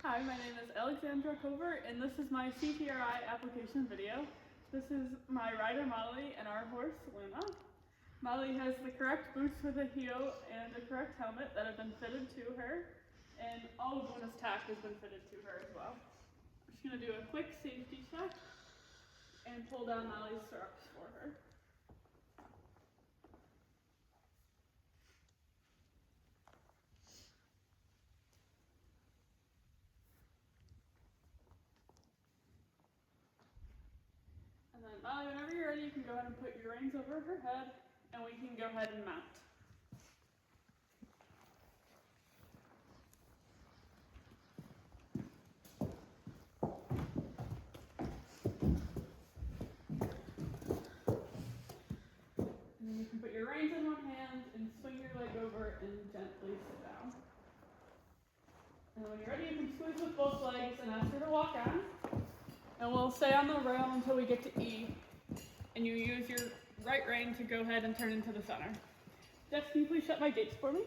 Hi, my name is Alexandra Covert, and this is my CTRI application video. This is my rider Molly and our horse Luna. Molly has the correct boots with a heel and the correct helmet that have been fitted to her, and all of Luna's tack has been fitted to her as well. I'm just going to do a quick safety check and pull down Molly's stirrups for her. And then Molly, whenever you're ready, you can go ahead and put your reins over her head, and we can go ahead and mount. And then you can put your reins in one hand and swing your leg over and gently sit down. And when you're ready, you can squeeze with both legs and ask her to walk on. And we'll stay on the rail until we get to E. And you use your right rein to go ahead and turn into the center. Jess, can you please shut my gates for me?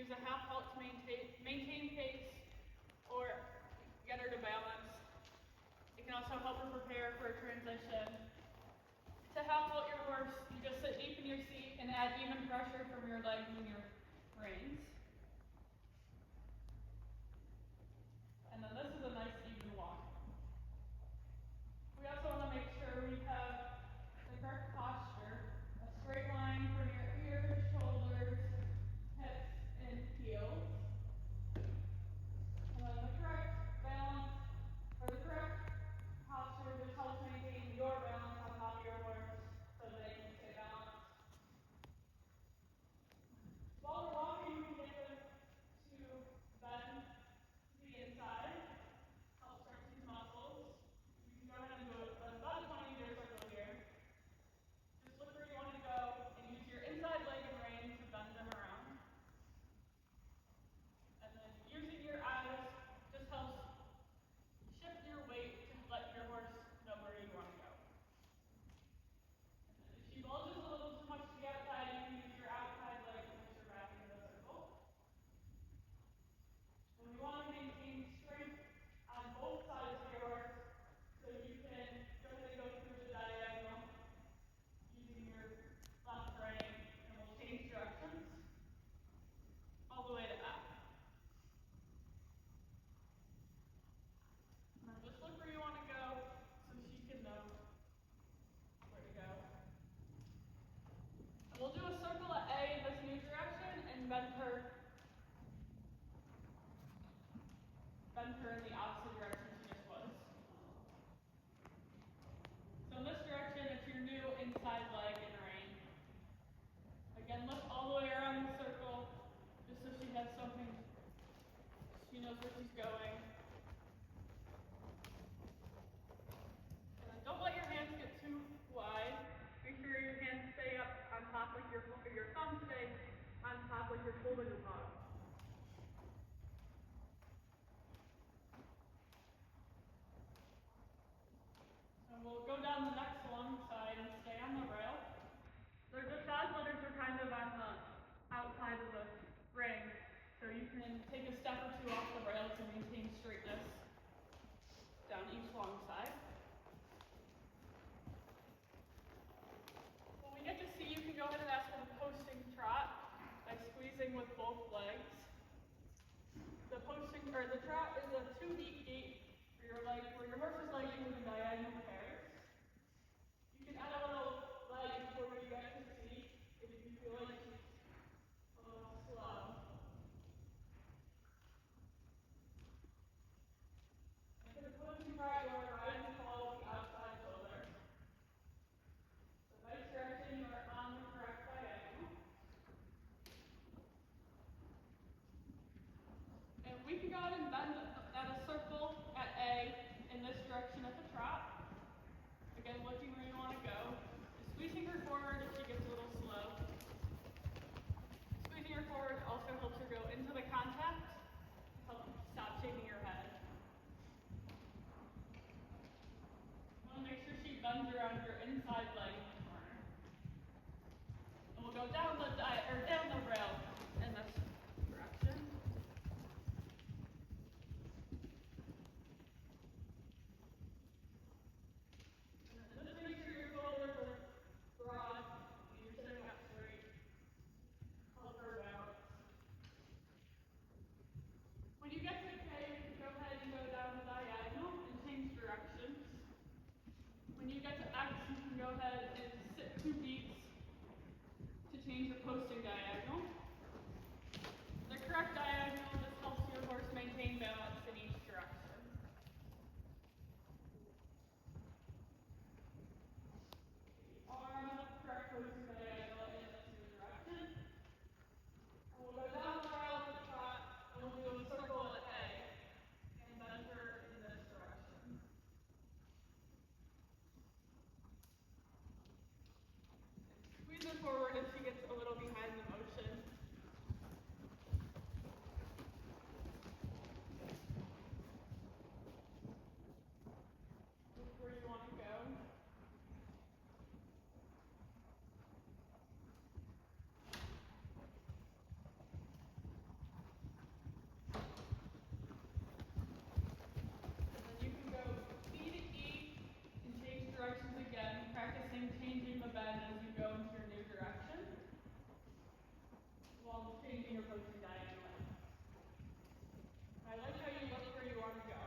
A half halt to maintain pace or get her to balance. It can also help her prepare for a transition. To half halt your horse, you just sit deep in your seat and add even pressure from your legs and your reins. And then this is a nice even walk. We also want to make sure we have the correct posture, a straight line from your ears, shoulders, hips, and heels. And then the correct balance, or the correct posture just helps maintain your balance on top of your horse so that they can stay balanced. While we're walking, we can get them to bend to the inside, help stretch these muscles. You can go ahead and do about a 20-meter circle here. Just look where you want to go and use your inside leg and rein to bend them around. And then using your eyes just helps shift your weight to let your horse know where you want to go. And then if she bulges a little too much to the outside, you can use your outside leg to push her back into the circle. And we want to maintain strength on both sides of your horse, so you can go ahead and go through the diagonal using your left rein, and we'll change directions all the way to F. And then just look where you want to go so she can know where to go. And we'll do a circle at A in this new direction and bend her in the opposite direction she just was. So in this direction, it's your new inside leg and rein. Again, look all the way around the circle, just so she has something, she knows where she's going. And then don't let your hands get too wide. Make sure your hands stay up on top like your thumbs stay on top like you're holding a mug. And we'll go down the next long side and stay on the rail. The dressage letters are kind of on the outside of the ring, so you can take a step or two off the rail to maintain straightness down each long side. or the trot is a 2-beat gait where your horse's legs move in diagonal pairs. You can add a little leg before you get to the seat if you feel like she's a little slow. And for the posting trot, you are riding the ball with the outside shoulder. So vice direction, you are on the correct diagonal. And we can go ahead and bend at a circle at A in this direction at the trot. Again, looking where you want to go. Squeezing her forward if she gets a little slow. Squeezing her forward also helps her go into the contact, help stop shaking her head. You want to make sure she bends around your inside leg in the corner. And we'll go down the rail in this direction. And just make sure your shoulders are broad and you're sitting up straight. Help her balance. When you get to K, you can go ahead and go down the diagonal and change directions. When you get to X, you can go ahead and sit 2 beats to change your posting diagonal. The correct diagonal just helps your horse maintain balance in each direction. You are on the correct posting diagonal in this new direction. And we'll go down the rail at the trot, and we'll do a circle at A, and bend her in this direction. Squeeze her forward if she gets a little behind the motion. Look where you want to go. And then you can go B to E and change directions again, practicing changing the bend as you go into your new direction, while changing your posting diagonal. I like how you look where you want to go.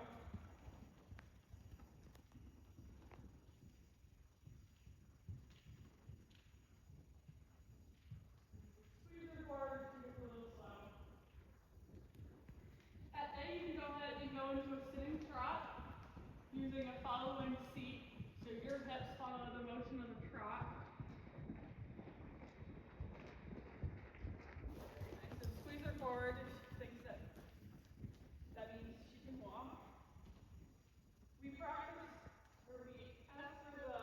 Squeeze her forward if it's a little slow. At A, you can go ahead and go into a sitting trot using a following seat, so your hips follow the motion of the trot. Nice. So squeeze her forward if she thinks that means she can walk. We practice, or we ask for the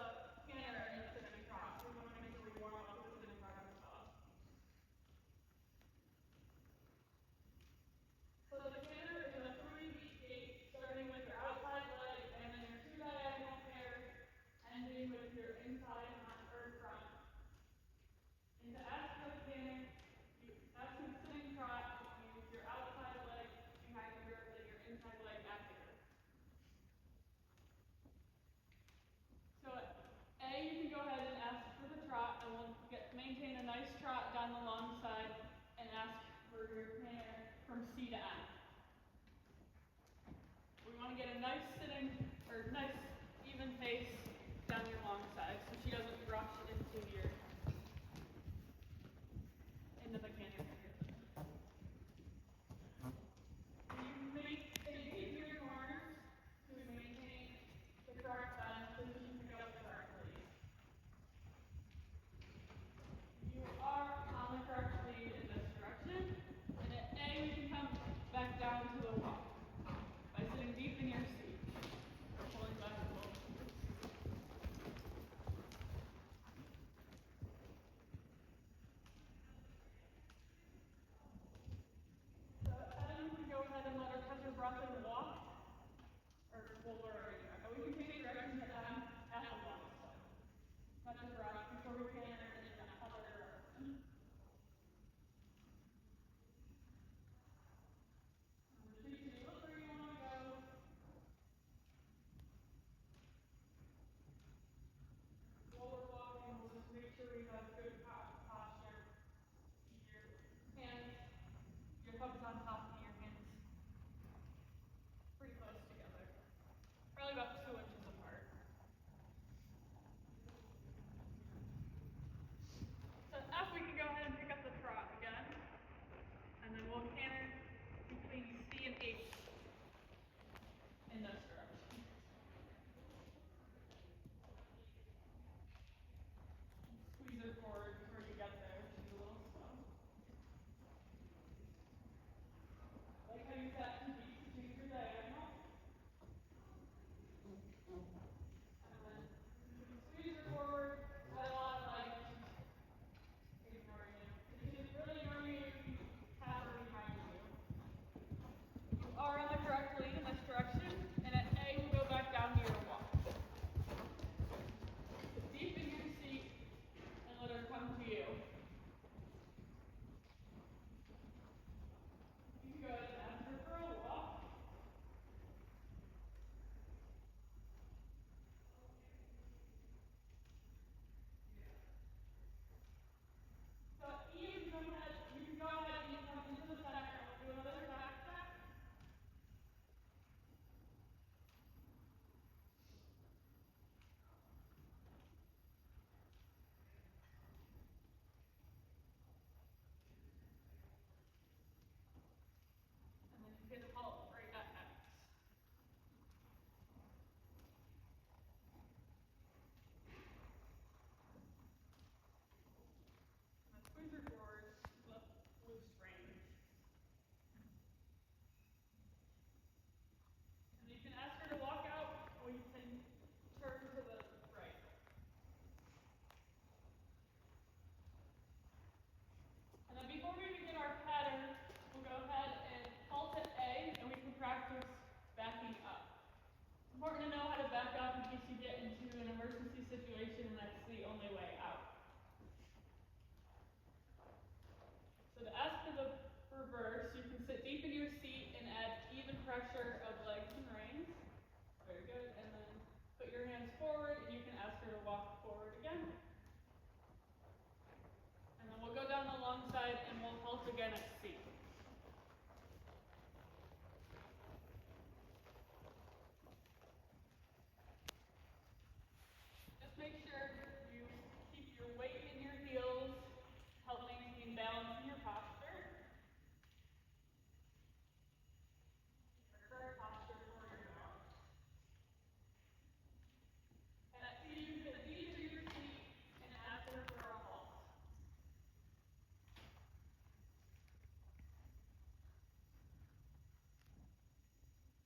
canter in the sitting trot. We want to make sure we warm up with the sitting trot as well. So the canter is a 3-beat gait, starting with your outside leg and then your 2 diagonal pairs, ending with your inside or front. And to ask for the canter, ask for the sitting trot, you use your outside leg behind the grip and your inside leg after. So at A, you can go ahead and ask for the trot, and we'll maintain a nice trot down the long side and ask for your canter from C to F. We want to get a nice sitting, or nice even pace down your long side so she doesn't rush into the canter. And you can make it easier in corners to maintain the correct bend so you can pick up correctly. You are on the correct lead in this direction, and at A we can come back down to the walk by sitting deep in your seat. halt again at C. Just make sure you keep your weight in your heels, help maintain balance in your posture. Correct posture for your dog. And at C, you sit deep in your seat and ask her for a halt.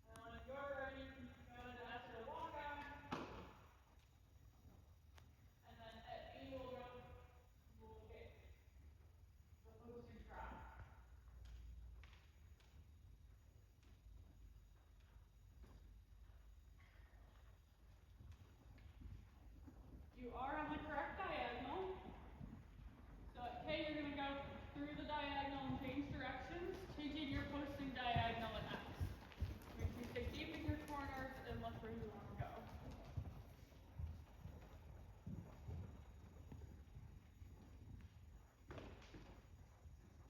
And when you're ready, go ahead and ask her to walk out. And then at E, we'll get the boosted trot. You are on the correct diagonal. So at K, you're going to go through the diagonal and change directions, changing your posting diagonal at X. Make sure you stay deep in your corners and look where you want to go.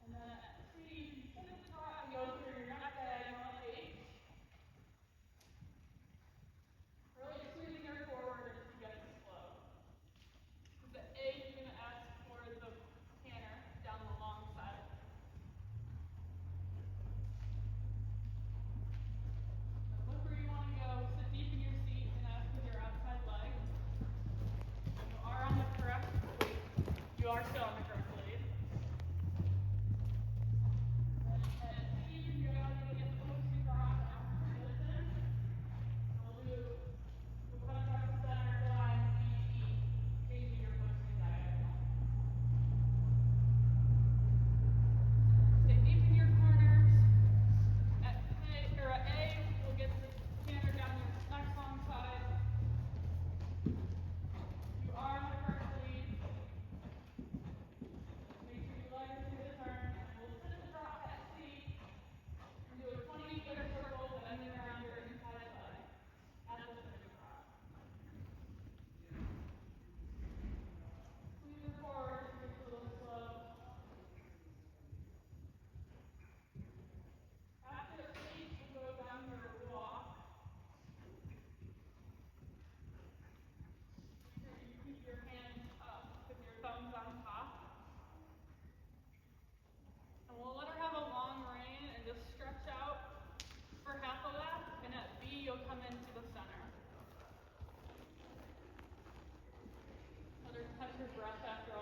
And then at C, you can sit trot and go through your next diagonal at H. Really squeezing her forward as she gets slow. Because at A, you're going to ask for the canter down the long side. Look where you want to go, sit deep in your seat and ask with your outside leg. You are on the correct lead. You are still on the correct lead. And at C, you go ahead and get the posting trot out to listen. We'll come across the center line, E, changing your posting diagonal. Stay deep in your corners. At A, we'll get the canter down your next long side. You are on the correct lead. Make sure you let her do the turn. And we'll sit the trot at C and do a 20-meter circle bending around your inside leg at the center trot. Squeeze her forward if it's a little slow. After C, we'll go down your walk. Make sure you keep your hands up with your thumbs on top. And we'll let her have a long rein and just stretch out for half a lap. And at B, you'll come into the center. Let her catch her breath after